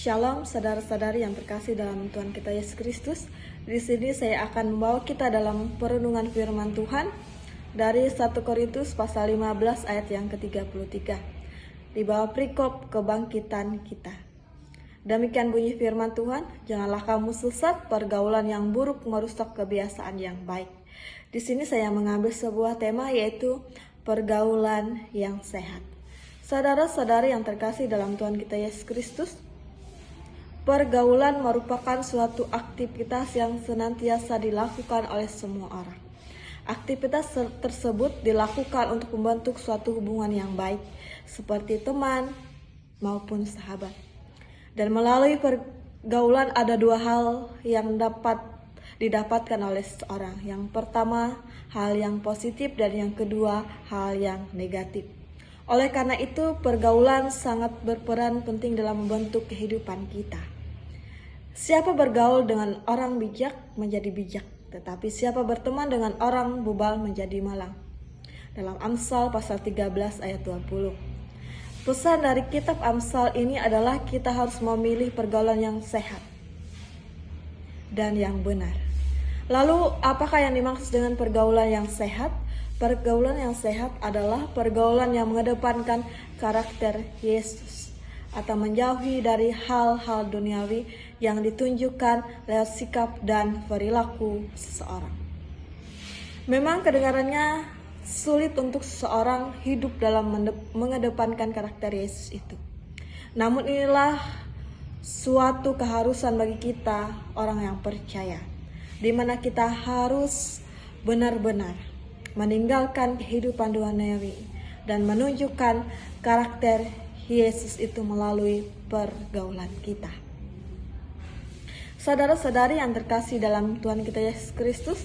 Shalom saudara-saudari yang terkasih dalam Tuhan kita Yesus Kristus. Di sini saya akan membawa kita dalam perenungan firman Tuhan dari 1 Korintus pasal 15 ayat yang ke-33. Di bawah perikop kebangkitan kita. Demikian bunyi firman Tuhan, janganlah kamu sesat, pergaulan yang buruk merusak kebiasaan yang baik. Di sini saya mengambil sebuah tema yaitu pergaulan yang sehat. Saudara-saudari yang terkasih dalam Tuhan kita Yesus Kristus, pergaulan merupakan suatu aktivitas yang senantiasa dilakukan oleh semua orang. Aktivitas tersebut dilakukan untuk membentuk suatu hubungan yang baik, seperti teman maupun sahabat. Dan melalui pergaulan ada dua hal yang dapat didapatkan oleh seseorang. Yang pertama, hal yang positif, dan yang kedua, hal yang negatif. Oleh karena itu, pergaulan sangat berperan penting dalam membentuk kehidupan kita. Siapa bergaul dengan orang bijak menjadi bijak, tetapi siapa berteman dengan orang bebal menjadi malang. Dalam Amsal pasal 13 ayat 20. Pesan dari kitab Amsal ini adalah kita harus memilih pergaulan yang sehat dan yang benar. Lalu, apakah yang dimaksud dengan pergaulan yang sehat? Pergaulan yang sehat adalah pergaulan yang mengedepankan karakter Yesus atau menjauhi dari hal-hal duniawi yang ditunjukkan lewat sikap dan perilaku seseorang. Memang kedengarannya sulit untuk seseorang hidup dalam mengedepankan karakter Yesus itu. Namun inilah suatu keharusan bagi kita orang yang percaya, di mana kita harus benar-benar meninggalkan kehidupan duniawi dan menunjukkan karakter Yesus itu melalui pergaulan kita. Saudara-saudari yang terkasih dalam Tuhan kita Yesus Kristus,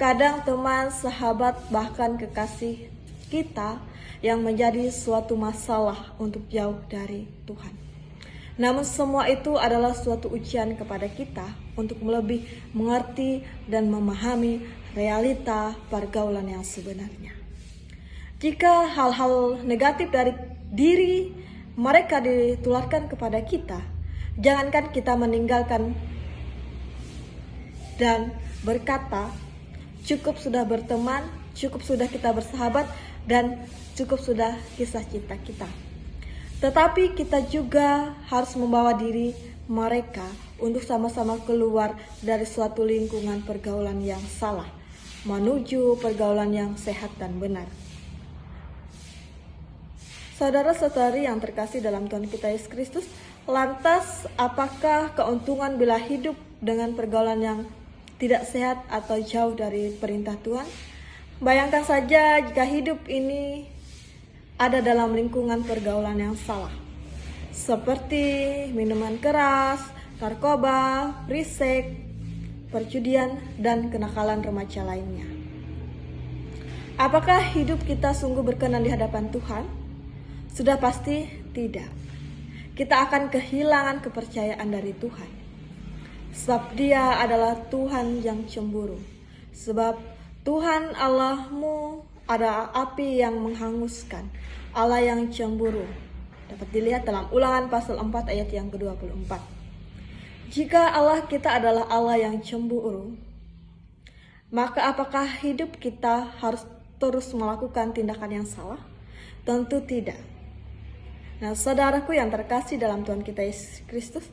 kadang teman, sahabat, bahkan kekasih kita yang menjadi suatu masalah untuk jauh dari Tuhan. Namun semua itu adalah suatu ujian kepada kita untuk lebih mengerti dan memahami realita pergaulan yang sebenarnya. Jika hal-hal negatif dari diri mereka ditularkan kepada kita, jangankan kita meninggalkan dan berkata, cukup sudah berteman, cukup sudah kita bersahabat, dan cukup sudah kisah cinta kita. Tetapi kita juga harus membawa diri mereka untuk sama-sama keluar dari suatu lingkungan pergaulan yang salah, menuju pergaulan yang sehat dan benar. Saudara-saudari yang terkasih dalam Tuhan kita Yesus Kristus, lantas apakah keuntungan bila hidup dengan pergaulan yang tidak sehat atau jauh dari perintah Tuhan? Bayangkan saja jika hidup ini ada dalam lingkungan pergaulan yang salah, seperti minuman keras, narkoba, berisik, perjudian, dan kenakalan remaja lainnya. Apakah hidup kita sungguh berkenan di hadapan Tuhan? Sudah pasti tidak. Kita akan kehilangan kepercayaan dari Tuhan. Sebab Dia adalah Tuhan yang cemburu. Sebab Tuhan Allahmu ada api yang menghanguskan, Allah yang cemburu. Dapat dilihat dalam Ulangan pasal 4 ayat yang ke-24. Jika Allah kita adalah Allah yang cemburu, maka apakah hidup kita harus terus melakukan tindakan yang salah? Tentu tidak. Nah, saudaraku yang terkasih dalam Tuhan kita Yesus Kristus,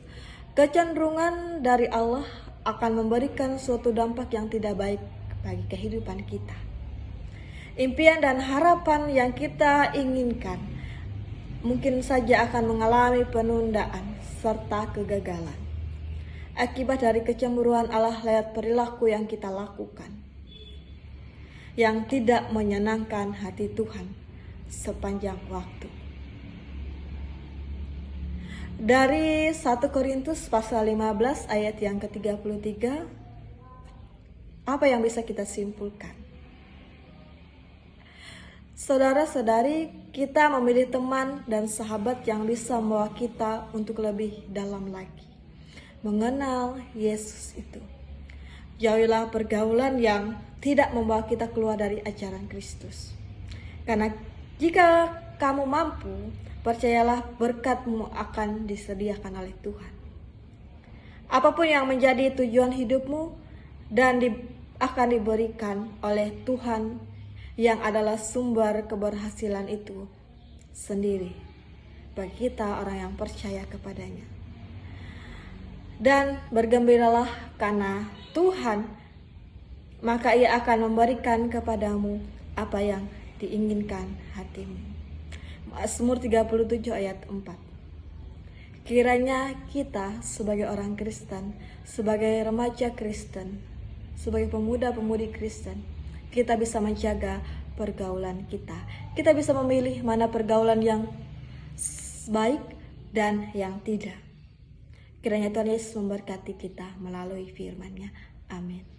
kecenderungan dari Allah akan memberikan suatu dampak yang tidak baik bagi kehidupan kita. Impian dan harapan yang kita inginkan mungkin saja akan mengalami penundaan serta kegagalan akibat dari kecemburuan Allah lewat perilaku yang kita lakukan, yang tidak menyenangkan hati Tuhan sepanjang waktu. Dari 1 Korintus pasal 15 ayat yang ke-33, apa yang bisa kita simpulkan? Saudara-saudari, kita memilih teman dan sahabat yang bisa membawa kita untuk lebih dalam lagi mengenal Yesus itu. Jauhilah pergaulan yang tidak membawa kita keluar dari ajaran Kristus. Karena jika kamu mampu, percayalah berkatmu akan disediakan oleh Tuhan. Apapun yang menjadi tujuan hidupmu dan akan diberikan oleh Tuhan yang adalah sumber keberhasilan itu sendiri bagi kita orang yang percaya kepadanya. Dan bergembiralah karena Tuhan, maka Ia akan memberikan kepadamu apa yang diinginkan hatimu. Mazmur 37 ayat 4. Kiranya kita sebagai orang Kristen, sebagai remaja Kristen, sebagai pemuda-pemudi Kristen, kita bisa menjaga pergaulan kita. Kita bisa memilih mana pergaulan yang baik dan yang tidak. Kiranya Tuhan Yesus memberkati kita melalui firman-Nya. Amin.